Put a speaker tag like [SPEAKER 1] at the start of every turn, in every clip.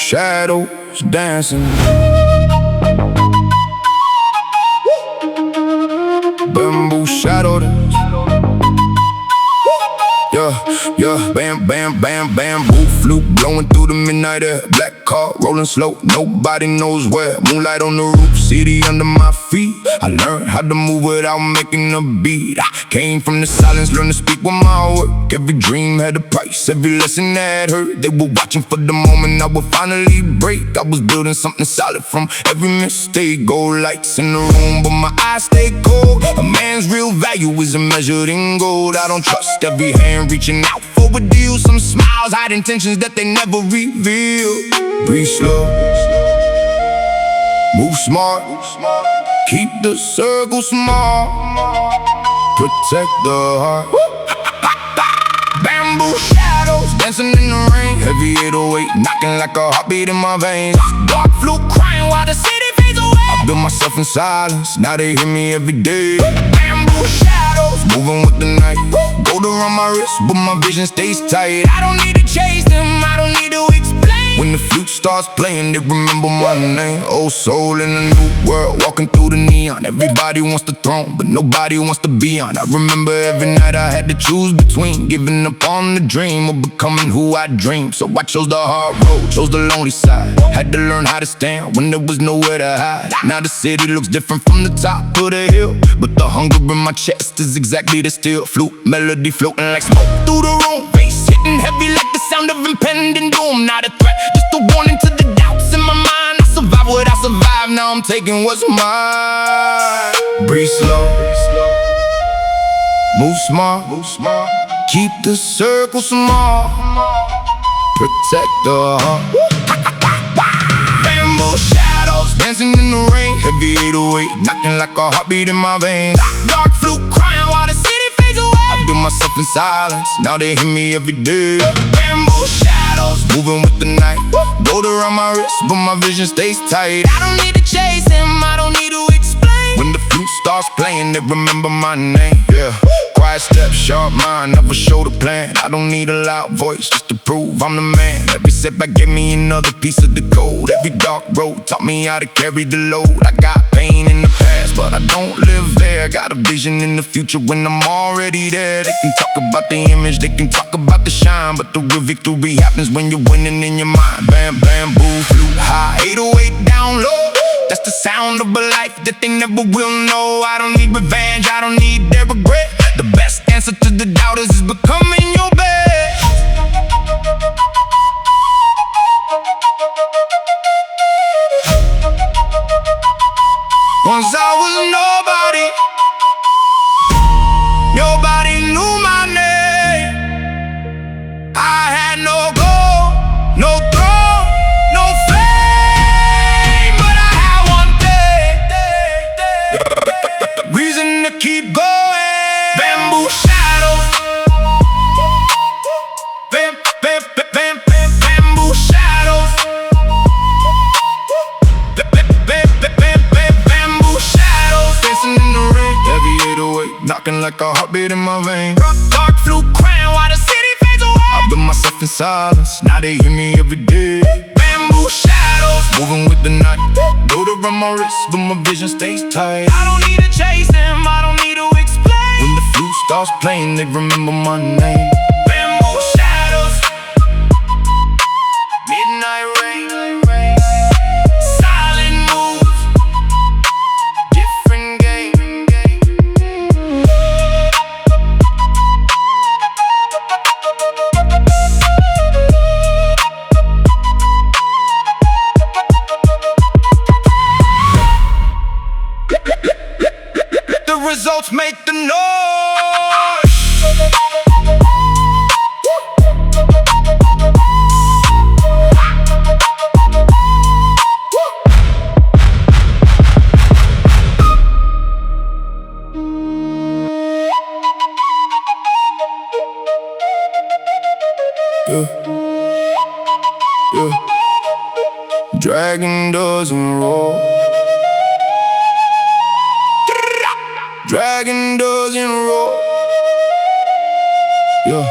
[SPEAKER 1] shadows dancing. Bamboo shadow dance. Yeah, bam, bam, bam, bamboo flute blowing through the midnight air. Black car rolling slow, nobody knows where. Moonlight on the roof, city under my feet. I learned how to move without making a beat. I came from the silence, learned to speak with my work. Every dream had a price, every lesson had hurt. They were watching for the moment I would finally break. I was building something solid from every mistake. Gold lights in the room, but my eyes stay cold. A man's real value isn't measured in gold. I don't trust every hand reaching out for a deal. Some smiles hide intentions that they never reveal. Breathe slow, move smart, keep the circle small, protect the heart. Bamboo shadows dancing in the rain. Heavy 808 knocking like a heartbeat in my veins. Dark flute crying while the city fades away. I built myself in silence, now they hear me every day. Bamboo shadows moving with the night. Gold around my wrist, but my vision stays tight. I don't need to chase them, I don't need to explain. When the flute starts playing, they remember my name. Old soul in a new world, walking through the neon. Everybody wants the throne, but nobody wants to be on. I remember every night I had to choose between giving up on the dream or becoming who I dreamed. So I chose the hard road, chose the lonely side. Had to learn how to stand when there was nowhere to hide. Now the city looks different from the top of the hill, but the hunger in my chest is exactly the still. Flute melody floating like smoke through the room. Bass hitting heavy like the sound of impending doom. Not a threat, just a warning to the doubts in my mind. I survived what I survived, now I'm taking what's mine. Breathe slow, move smart, keep the circle small, protect the heart. Bamboo shadows dancing in the rain. Heavy 808 knocking like a heartbeat in my veins. Dark flute crying while the city fades away. I built myself in silence, now they hear me every day. Bamboo shadows moving with the night. Gold around my wrist, but my vision stays tight. I don't need to chase him, I don't need to explain. When the flute starts playing, they remember my name. Yeah, quiet steps, sharp mind, never show the plan. I don't need a loud voice just to prove I'm the man. Every setback gave me another piece of the code. Every dark road taught me how to carry the load. I got pain in the past, but I don't live there. Got a vision in the future when I'm already there. They can talk about the image, they can talk about the shine, but the real victory happens when you're winning in your mind. Bam, bamboo, flute high, 808 down low. That's the sound of a life that they never will know. I don't need revenge, I don't need their regret. The best answer to the doubters is becoming your best. Once I was nobody, nobody knew my name. I had no goal, no throne, no fame, but I had one thing, reason to keep going. Bamboo shadows, bamboo shadows, bamboo shadows dancing in the rain. Heavy 808 knocking like a heartbeat in my vein. Dark flute crying while the city fades away. I built myself in silence, now they hear me every day. Bamboo shadows moving with the night. Gold around my wrist, but my vision stays tight. I don't need to chase them, I don't need to explain. When the flute starts playing, they remember my name. Bamboo shadows, midnight rain, silent moves, different game. The results make the noise. Yeah. Dragon doesn't roar. Dragon doesn't roar. Yeah.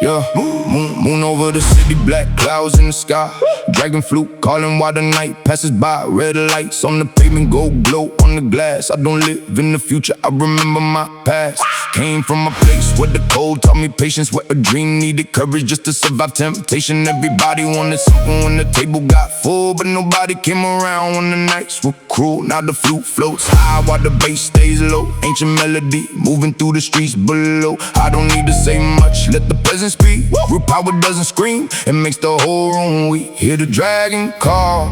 [SPEAKER 1] Yeah, moon over the city, black clouds in the sky. Dragon flute calling while the night passes by. Red lights on the pavement, gold glow on the glass. I don't live in the future, I remember my past. Came from a place where the cold taught me patience, where a dream needed courage just to survive temptation. Everybody wanted something when the table got full, but nobody came around when the nights were cruel. Now the flute floats high while the bass stays low. Ancient melody moving through the streets below. I don't need to say much, let the presence speak. Real power doesn't scream, it makes the whole room weak. Hear the dragon call,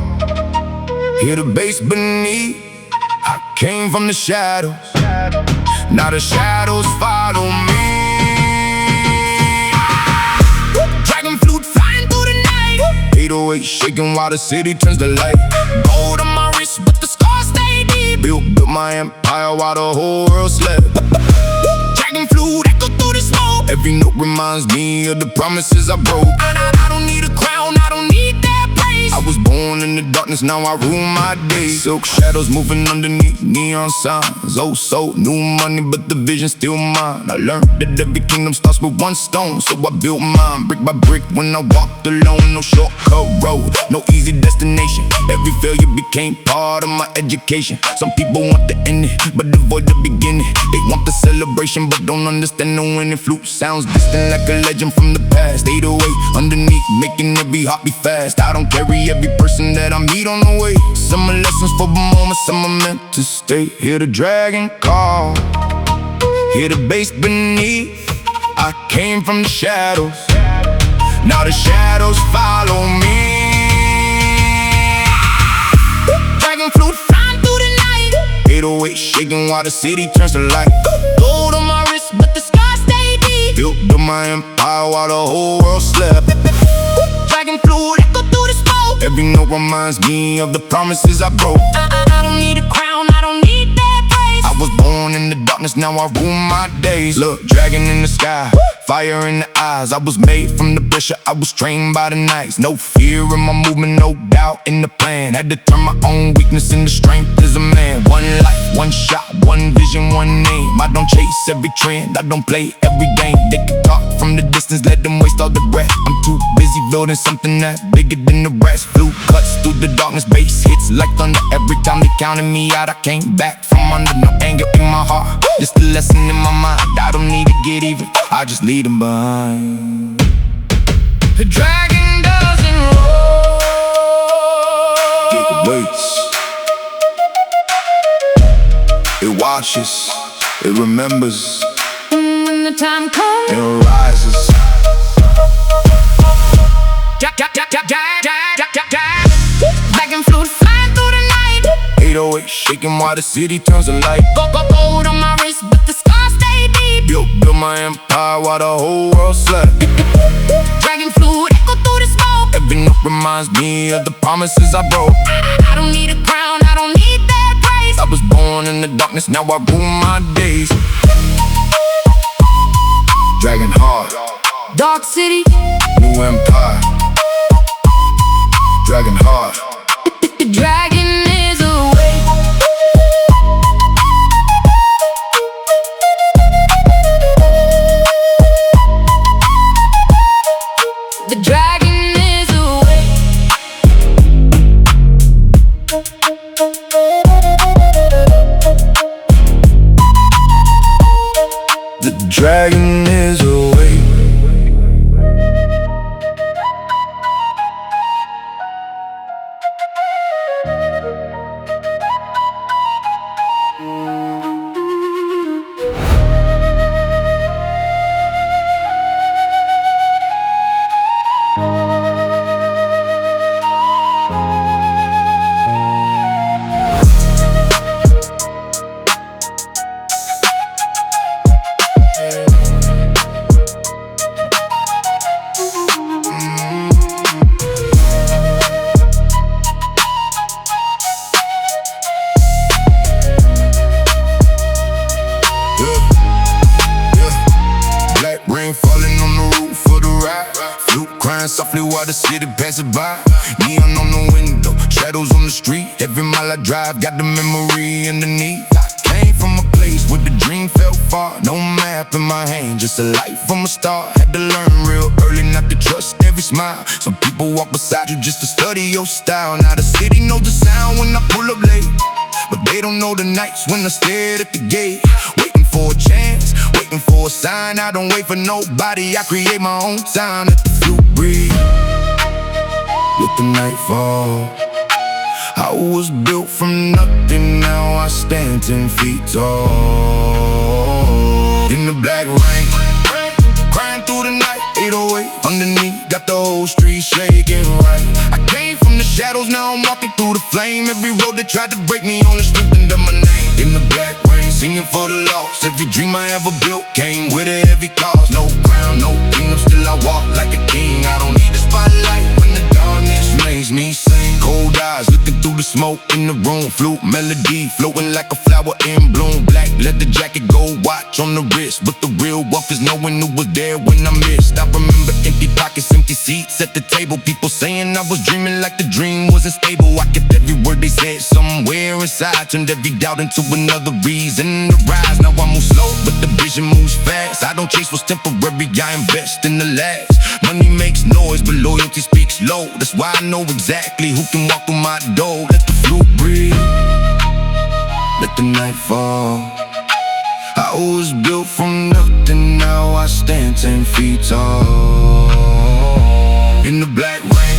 [SPEAKER 1] hear the bass beneath. I came from the shadows, now the shadows follow me. Dragon flute flying through the night, 808 shaking while the city turns to light. Gold on my wrist, but the scars stay deep. Built my empire while the whole world slept. Dragon flute echo through the smoke. Every note reminds me of the promises I broke. I don't need a crown, I don't need that praise. I was born in the darkness, now I rule my days. Silk shadows moving underneath neon signs. Oh, so new money, but the vision's still mine. I learned that every kingdom starts with one stone, so I built mine brick by brick when I walked alone. No shortcut road, no easy destination. Every failure became part of my education. Some people want the ending, but avoid the beginning. They want the celebration, but don't understand the winning. Flute sounds distant like a legend from the past. 808 underneath, making every heart beat fast. I don't carry every person that I meet on the way. Some are lessons for the moment, some are meant to stay. Hear the dragon call, hear the bass beneath. I came from the shadows, now the shadows follow me. Dragon flute flying through the night, 808 shaking while the city turns to light. Gold on my wrist, but the scars stay deep. Built my empire while the whole world slept. Dragon flute echo through the smoke. Every note reminds me of the promises I broke. I don't need a crown, I don't need that praise. I was born in the darkness, now I rule my days. Look, dragon in the sky, fire in the eyes. I was made from the pressure, I was trained by the nights. No fear in my movement, no doubt in the plan. Had to turn my own weakness into strength as a man. One life, one shot, one vision, one name. I don't chase every trend, I don't play every game. They can talk from the distance, let them waste all the breath. I'm too busy building something that's bigger than the rest. Flute cuts through the darkness, bass hits like thunder. Every time they counted me out, I came back from under. No anger in my heart, just a lesson in my mind. I don't need to get even, I just leave them behind. The dragon doesn't roar, it waits, it watches, it remembers. When the time comes, it rises. Dragon flute flying through the night, 808 shaking while the city turns to light. Gold on my wrist, but the scars stay deep. Built my empire while the whole world slept. Dragon flute echo through the smoke. Every note reminds me of the promises I broke. I don't need a crown, I don't need that praise. I was born in the darkness, now I rule my days. Dragon heart, dark city, new empire. Dragon heart, the dragon is awake. The dragon is awake. The dragon is awake. Softly while the city passes by. Neon on the window, shadows on the street. Every mile I drive, got the memory underneath. I came from a place where the dream felt far. No map, map in my hand, just a light from a star. Had to learn real early not to trust every smile. Some people walk beside you just to study your style. Now the city knows the sound when I pull up late, but they don't know the nights when I stared at the gate. Waiting for a chance, waiting for a sign. I don't wait for nobody, I create my own time. Let the flute breathe, let the night fall. I was built from nothing, now I stand 10 feet tall. In the black rain, crying through the night, 808 underneath, got the whole street shaking right. I came from the shadows, now I'm walking through the flame. Every road that tried to break me only strengthened my name. In the black rain, singing for the lost. Every dream I ever built came with a heavy cost. No crown, no kingdom, still I walk like a king. I don't need the spotlight when the darkness makes me sing. Cold eyes looking through the smoke in the room. Flute melody floating like a flower in bloom. Black leather jacket, gold watch on the wrist, but the real wealth is knowing who was there when I missed. I remember empty pockets, empty seats at the table. People saying I was dreaming like the dream wasn't stable. I kept every word they said somewhere inside, turned every doubt into another reason to rise. Now I move slow, but the vision moves fast. I don't chase what's temporary, I invest in the last. Money makes noise, but loyalty speaks low. That's why I know exactly who can walk through my door. Let the flute breathe, let the night fall. I was built from nothing, now I stand 10 feet tall. In the black rain,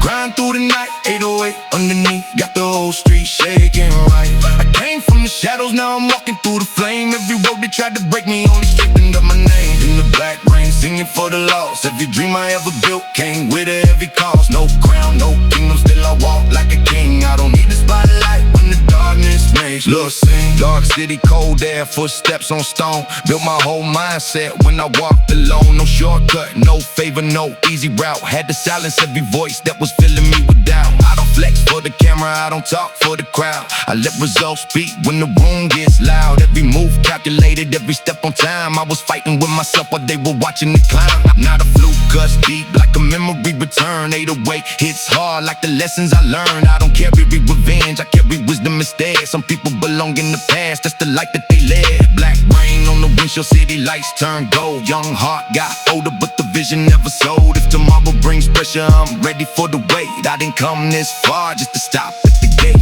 [SPEAKER 1] crying through the night, 808 underneath, got the whole street shaking right. I came from the shadows, now I'm walking through the flame. Every road that tried to break me only strengthened up my name. In the black rain, singing for the lost. Every dream I ever built came with a heavy cost. No crown, no kingdom, still I walk like a king. I don't need the spotlight when the darkness makes me sing. Dark city, cold air, footsteps on stone. Built my whole mindset when I walked alone. No shortcut, no favor, no easy route. Had to silence every voice that was filling me with doubt. I don't flex for the camera, I don't talk for the crowd. I let results speak when the room gets loud. Every move calculated, every step on time. I was fighting with myself while they were watching me climb. Now the fluke cuts deep like a memory return. 808 hits hard like the lessons I learned. I don't carry revenge, I carry wisdom instead. Some people belong in the past, that's the life that they led. Black rain on the windshield, city lights turn gold. Young heart got older, but the vision never sold. If tomorrow brings pressure, I'm ready for the wait. I didn't come this far just to stop at the gate.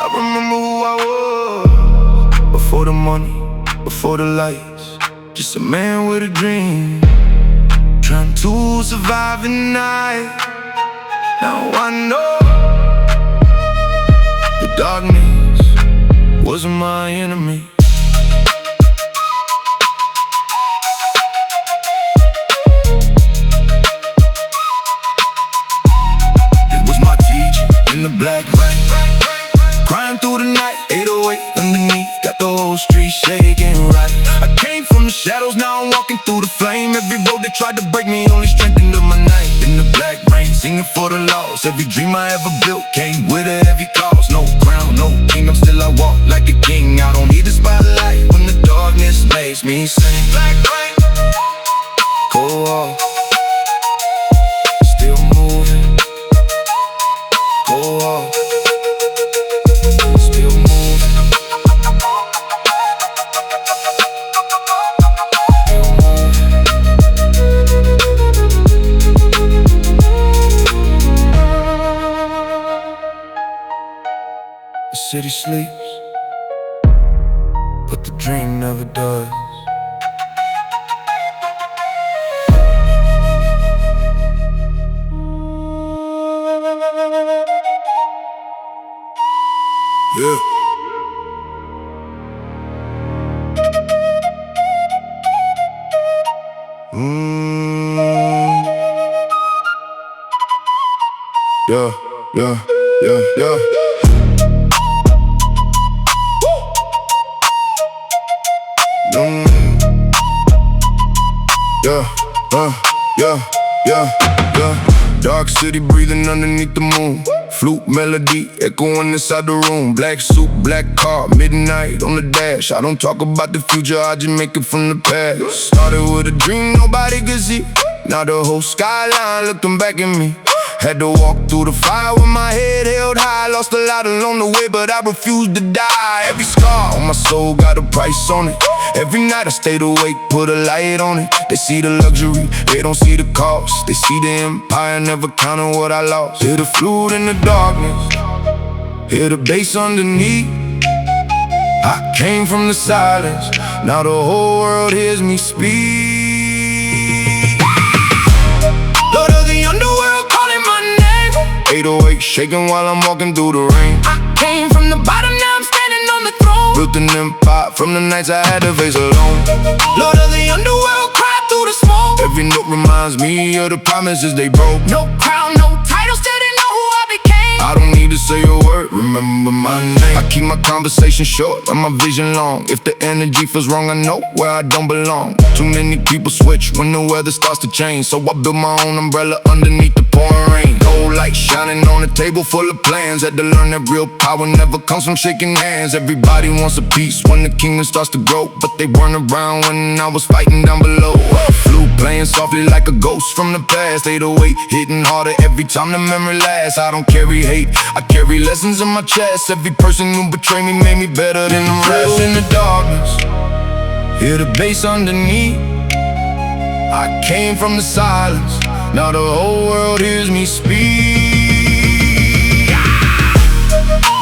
[SPEAKER 1] I remember who I was before the money, before the lights. Just a man with a dream, trying to survive the night. Now I know the darkness wasn't my enemy. It was my teacher in the black rain, crying through the night, 808 underneath, got the whole street shaking right. I came from the shadows, now I'm walking through the flame. Every road that tried to break me only strengthened up my name. In the black rain, singing for the lost. Every dream I ever built came with a heavy cost. No crown, no kingdom, still I walk like a king. I don't need the spotlight when the darkness makes me sing. Black rain, cold wall, still moving. Cold wall, still moving. The city sleeps, but the dream never does. Yeah. Yeah, yeah, yeah, yeah. Yeah. Dark city breathing underneath the moon. Flute melody echoing inside the room. Black suit, black car, midnight on the dash. I don't talk about the future, I just make it from the past. Started with a dream nobody could see. Now the whole skyline looking back at me. Had to walk through the fire with my head held high. Lost a lot along the way, but I refused to die. Every scar on my soul got a price on it. Every night I stayed awake, put a light on it. They see the luxury, they don't see the cost. They see the empire, never counted what I lost. Hear the flute in the darkness, hear the bass underneath. I came from the silence, now the whole world hears me speak. Lord of the underworld calling my name. 808 shaking while I'm walking through the rain. I came from the bottom, now I'm standing on the throne. Built an empire from the nights I had to face alone. Lord of the underworld, cry through the smoke. Every note reminds me of the promises they broke. No crown, no title, still they know who I became. I don't need to say a word, remember my name. I keep my conversation short and my vision long. If the energy feels wrong, I know where I don't belong. Too many people switch when the weather starts to change, so I built my own umbrella underneath the pouring rain. Gold light shining on a table full of plans. Had to learn that real power never comes from shaking hands. Everybody wants a piece when the kingdom starts to grow, but they weren't around when I was fighting down below. Flute playing softly like a ghost from the past. 808 hitting harder every time the memory lasts. I don't carry hate, I carry lessons in my chest. Every person who betrayed me made me better than the rest. In the darkness, hear the bass underneath. I came from the silence, now the whole world hears me speak.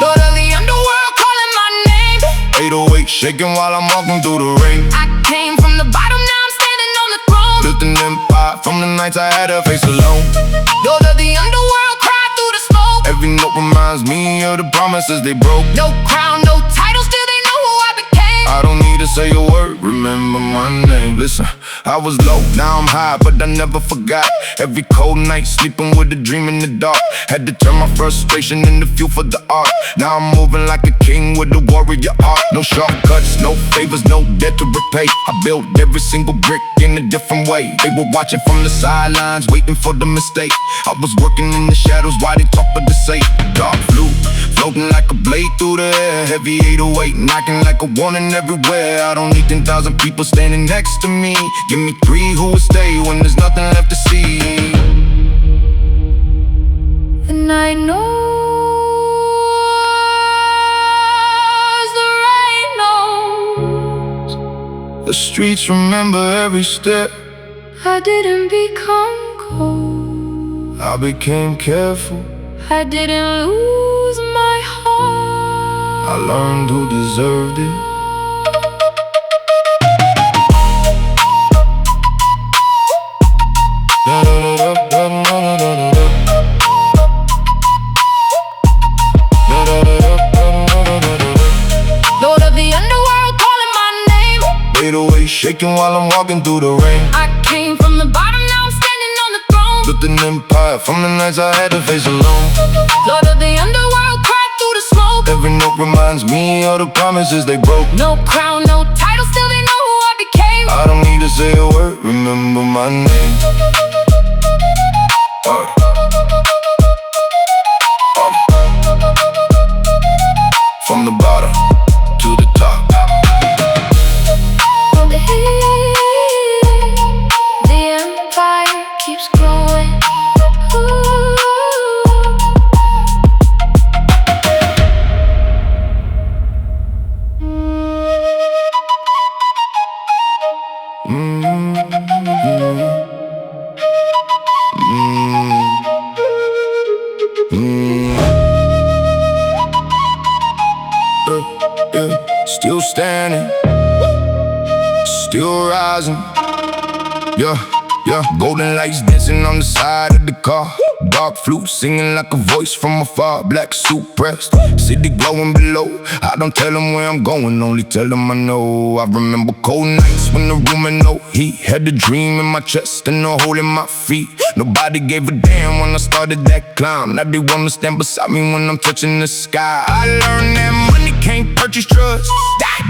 [SPEAKER 1] Lord of the underworld calling my name. 808 shaking while I'm walking through the rain. I came from the bottom, now I'm standing on the throne. Built an empire from the nights I had to face alone. Lord of the underworld, cry through the smoke. Every note reminds me of the promises they broke. No crown, no title, still they know who I became. I don't need to say a word, remember my name. Listen, I was low, now I'm high, but I never forgot. Every cold night sleeping with a dream in the dark. Had to turn my frustration into fuel for the art. Now I'm moving like a king with a warrior art. No shortcuts, no favors, no debt to repay. I built every single brick in a different way. They were watching from the sidelines, waiting for the mistake. I was working in the shadows while they talk but the safe. Dark flute, floating like a blade through the air. Heavy 808, knocking like a warning everywhere. I don't need 10,000 people standing next to me. Give me 3 who will stay when there's nothing left to see. The night knows, the rain knows. The streets remember every step. I didn't become cold, I became careful. I didn't lose my heart, I learned who deserved it. Lord of the underworld calling my name. 808 shaking while I'm walking through the rain. I came from the bottom, now I'm standing on the throne. Built an empire from the nights I had to face alone. Lord of the underworld, cry through the smoke. Every note reminds me of the promises they broke. No crown, no title, still they know who I became. I don't need to say a word, remember my name. From the bottom to the top. From the hill, the empire keeps growing. Still standing, still rising. Yeah, yeah. Golden lights dancing on the side of the car. Dark flute singing like a voice from afar. Black suit pressed, city glowing below. I don't tell them where I'm going, only tell them I know. I remember cold nights when the room had no heat. Had a dream in my chest and a hole in my feet. Nobody gave a damn when I started that climb. Now they wanna stand beside me when I'm touching the sky. I learned that money can't purchase trust.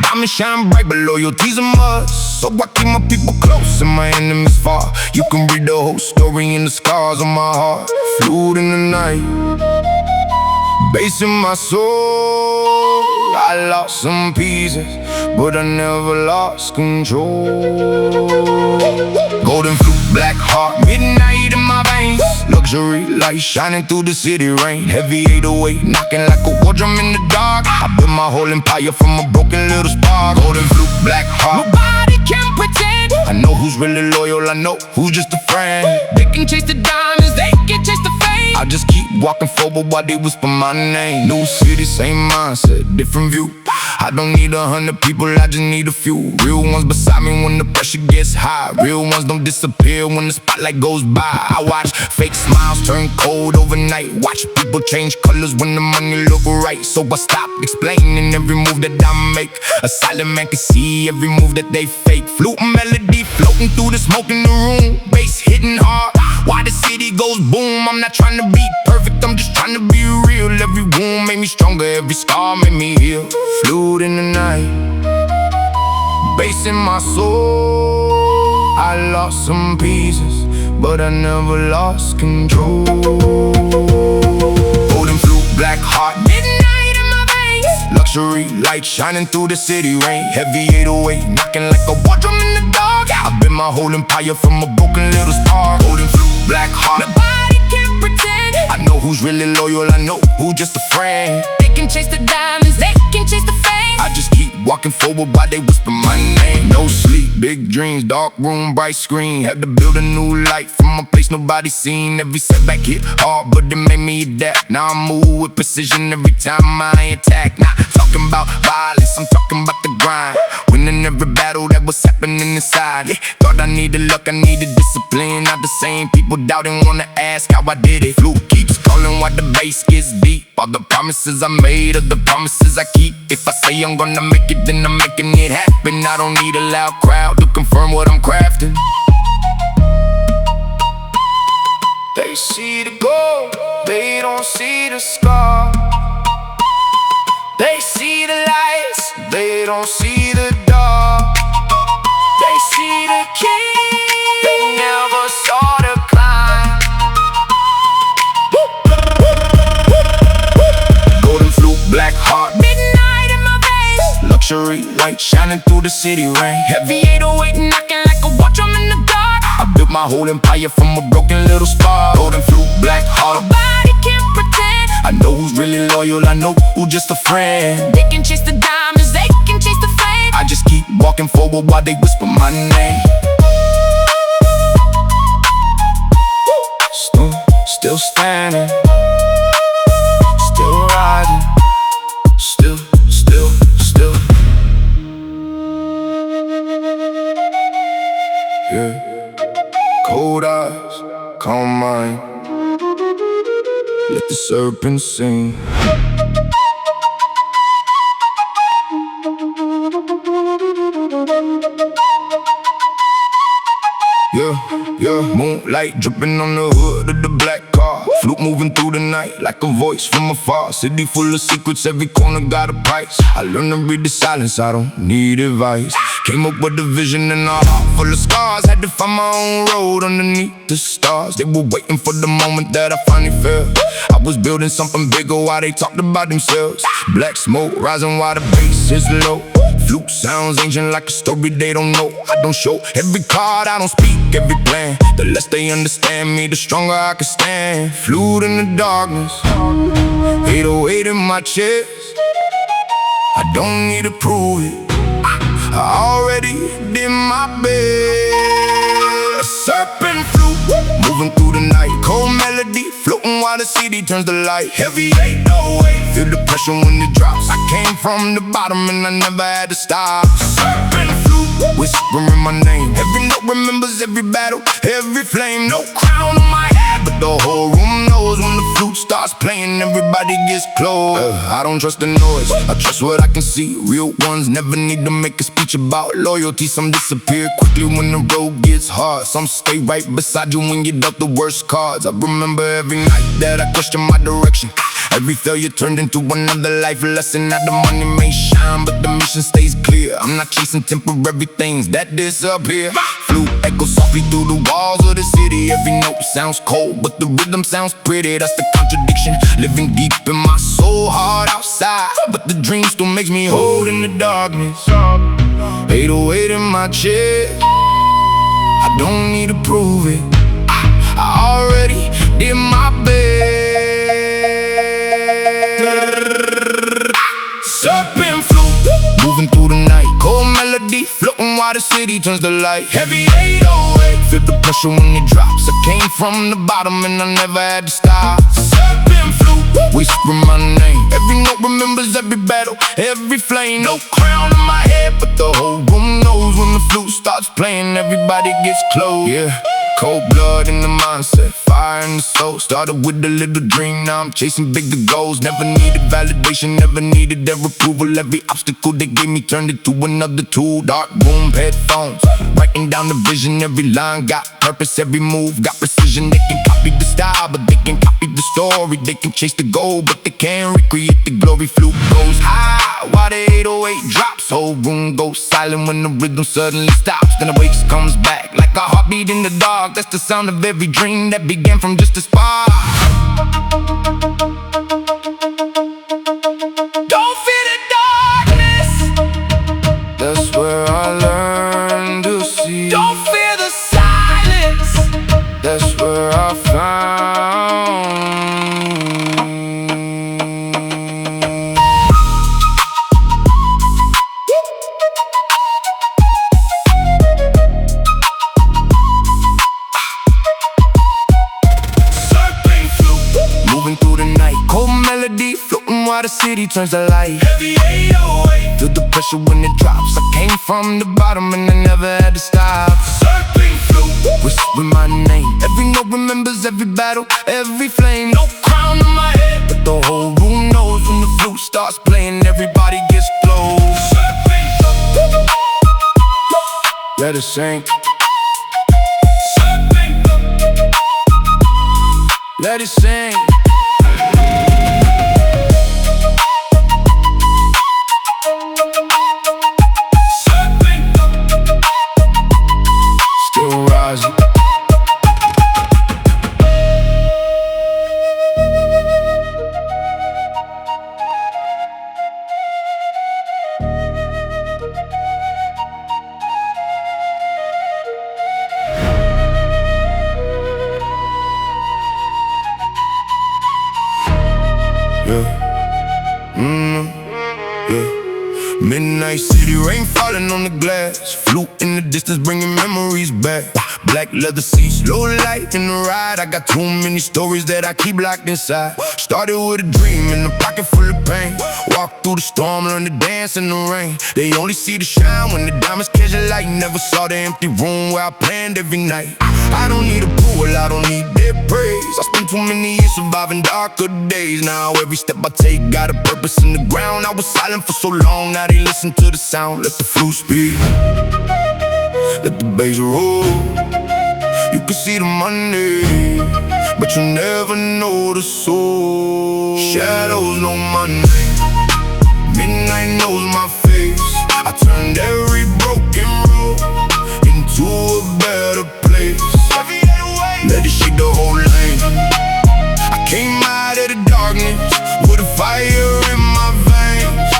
[SPEAKER 1] Diamonds shine bright, but loyalty's a must. So I keep my people close and my enemies far. You can read the whole story in the scars on my heart. Flute in the night, bass in my soul. I lost some pieces, but I never lost control. Golden flute, black heart, midnight in my veins. Luxury lights shining through the city rain. Heavy 808 knocking like a war drum in the dark. I built my whole empire from a broken little spark. Golden flute, black heart, nobody can pretend. I know who's really loyal, I know who's just a friend. They can chase the diamonds, they can chase the fame. I just keep walking forward while they whisper my name. New city, same mindset, different view. I don't need 100 people, I just need a few. Real ones beside me when the pressure gets high. Real ones don't disappear when the spotlight goes by. I watch fake smiles turn cold overnight. Watch people change colors when the money look right. So I stop explaining every move that I make. A silent man can see every move that they fake. Flute melody floating through the smoke in the room. Bass hitting hard while the city goes boom. I'm not trying to be perfect, I'm just trying to be real. Every wound made me stronger, every scar made me heal. Flute in the night, bass in my soul. I lost some pieces, but I never lost control. Golden flute, black heart, midnight in my veins. Luxury light shining through the city rain. Heavy 808 knocking like a war drum in the dark. I built my whole empire from a broken little spark. Golden flute, black heart, nobody can pretend. I know who's really loyal, I know who's just a friend. They can chase the diamonds, they can chase the fame. I just keep walking forward while they whisper my name. No sleep, big dreams, dark room, bright screen. Had to build a new life from a place nobody seen. Every setback hit hard, but it made me adapt. Now I move with precision every time I attack. Not talking about violence, I'm talking about the grind. Winning every battle that was happening inside. Yeah, thought I needed luck, I needed discipline. Not the same people doubting, wanna ask how I did it. Flute keeps calling while the bass gets deep. All the promises I made are the promises I keep. If I say I'm gonna make it, then I'm making it happen. I don't need a loud crowd to confirm what I'm crafting. They see the gold, they don't see the scar. They see the lights, they don't see the dark. They see the king, they never saw the climb. Golden flute, black heart, midnight in my veins. Luxury light shining through the city rain. Heavy 808 knocking like a war drum in the dark. I built my whole empire from a broken little spark. Golden flute, black heart, nobody can pretend. I know who's really loyal, I know who's just a friend. They can chase the diamonds, they can chase the fame. I just keep walking forward while they whisper my name. Still standing, still riding, still. Yeah, cold eyes, calm mind. Let the serpent sing. Yeah, moonlight dripping on the hood of the black car. Flute moving through the night like a voice from afar. City full of secrets, every corner got a price. I learned to read the silence, I don't need advice. Came up with a vision and a heart full of scars. Had to find my own road underneath the stars. They were waiting for the moment that I finally felt. I was building something bigger while they talked about themselves. Black smoke rising while the bass is low. Flute sounds ancient like a story they don't know. I don't show every card, I don't speak every plan. The less they understand me, the stronger I can stand. Flute in the darkness, 808 in my chest. I don't need to prove it, I already did my best. Serpent flute, moving through the night. Cold melody, floating while the city turns to light. Heavy 808, feel the pressure when it drops. I came from the bottom and I never had to stop. Serpent flute, whispering my name. Every note remembers every battle, every flame. No crown on my head, but the whole room knows when the flute starts playing, everybody gets close. I don't trust the noise, I trust what I can see. Real ones never need to make a speech about loyalty. Some disappear quickly when the road gets hard. Some stay right beside you when you dealt the worst cards. I remember every night that I questioned my direction. Every failure turned into another life lesson. Now the money may shine, but the mission stays clear. I'm not chasing temporary things that disappear. Flute echoes softly through the walls of the city. Every note sounds cold, but the rhythm sounds pretty. That's the contradiction, living deep in my soul, hard outside, but the dream still makes me hold in the darkness. 808 in my chest, I don't need to prove it, I already in my bed. Serpent flute, moving through the night. Cold melody, floating while the city turns the light. Heavy 808, feel the pressure when it drops. I came from the bottom and I never had to stop. Serpent flute, whisper my name. Every note remembers every battle, every flame. No crown on my head, but the whole room knows when the flute starts playing. Everybody gets close. Yeah, cold blood in the mindset, fire in the soul. Started with a little dream, now I'm chasing bigger goals. Never needed validation, never needed their approval. Every obstacle they gave me turned into another tool. Dark room, headphones, writing down the vision. Every line got purpose, every move got precision. They can copy the style, but they can copy the story. They can chase the goal, but they can't recreate the glory. Flute goes high while the 808 drops. Whole room goes silent when the rhythm suddenly stops. Then the wakes comes back like a heartbeat in the dark. That's the sound of every dream that began from just a spark. Don't fear the darkness, that's where I learned to see. Don't fear the silence, that's where I found. Through the night, cold melody, floating while the city turns the light. Heavy 808, feel the pressure when it drops. I came from the bottom and I never had to stop. Circling flute, whisper my name. Every note remembers every battle, every flame. No crown on my head, but the whole room knows when the flute starts playing. Everybody gets close. Circling flute, let it sink. Circling flute, let it sink. Still rising. Yeah. Midnight city, rain falling on the glass. Flute in the distance, bringing memories back. Black leather seats, low light in the ride. I got too many stories that I keep locked inside. Started with a dream in a pocket full of pain. Walked through the storm, learned to dance in the rain. They only see the shine when the diamonds catch the light. Never saw the empty room where I planned every night. I don't need approval, I don't need their praise. I spent too many years surviving darker days. Now every step I take got a purpose in the ground. I was silent for so long, now they listen to the sound. Let the flute speak, let the bass roll. You can see the money, but you never know the soul. Shadows know my name, midnight knows my face. I turned every broken road into a better place. Let it shake the whole lane. I came out of the darkness with a fire in my veins.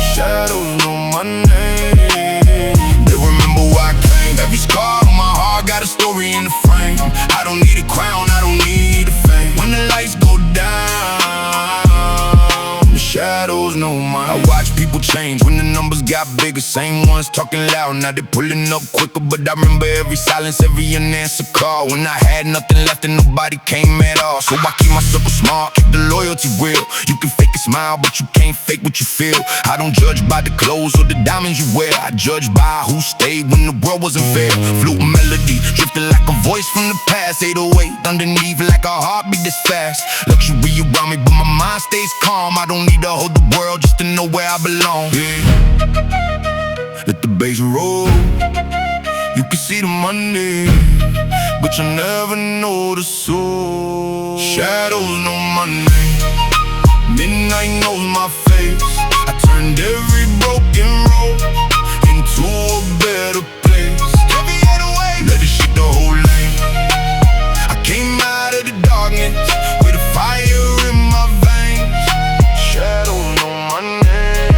[SPEAKER 1] Shadows know my name, they remember where I came. Every scar on my heart got a story in the frame. I don't need a crown, I don't need a fame. When the lights go down, the shadows know mine. I watch people change when the numbers got bigger. Same ones talking loud, now they pulling up quicker. But I remember every silence, every unanswered call. When I had nothing left and nobody came at all. So I keep my circle small, keep the loyalty real. You can fake a smile, but you can't fake what you feel. I don't judge by the clothes or the diamonds you wear. I judge by who stayed when the world wasn't fair. Flute melody, drifting like a voice from the past. 808, underneath like a heartbeat this fast. Luxury around me, but my mind stays calm. I don't need to hold the world just to know where I belong. Yeah. Let the bass roll. You can see the money, but you never know the soul. Shadows know my name, midnight knows my face. I turned every broken road into a better place. Let it shake the whole lane. I came out of the darkness with a fire in my veins. Shadows know my name,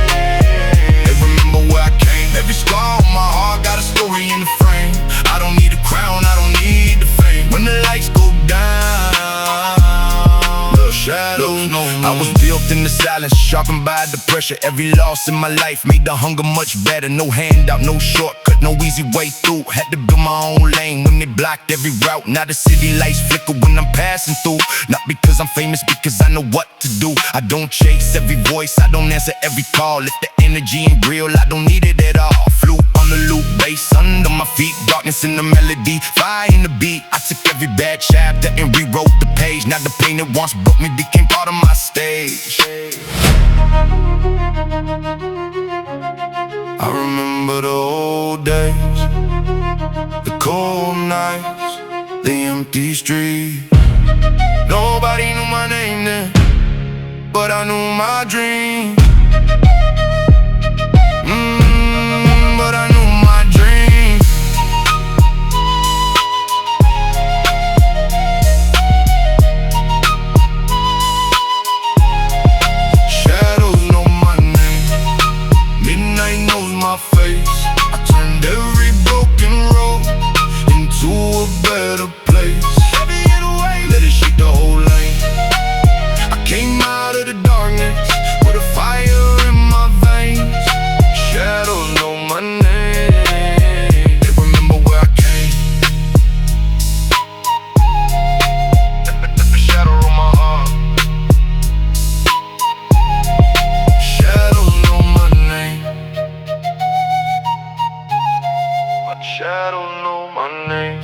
[SPEAKER 1] they remember where I came. Every scar on my heart got a story in the frame. I don't need a crown, I don't need the fame. When the lights go down, silence, sharpened by the pressure. Every loss in my life made the hunger much better. No handout, no shortcut, no easy way through. Had to build my own lane when they blocked every route. Now the city lights flicker when I'm passing through. Not because I'm famous, because I know what to do. I don't chase every voice, I don't answer every call. If the energy ain't real, I don't need it at all. Flute on the loop, bass under my feet, darkness in the melody, fire in the beat. I took every bad chapter and rewrote the page. Now the pain that once broke me became part of my stage. I remember the old days, the cold nights, the empty street. Nobody knew my name then, but I knew my dream. But I knew my dream. Shadows know my name, midnight knows my face. I turned every broken road into a better place. Heavy in a way, let it shake the whole lane. I came out of the darkness with a fire in my veins. Shadows know my name, they remember where I came. Let the shadow on my heart. Shadows know my name, but shadows know my name.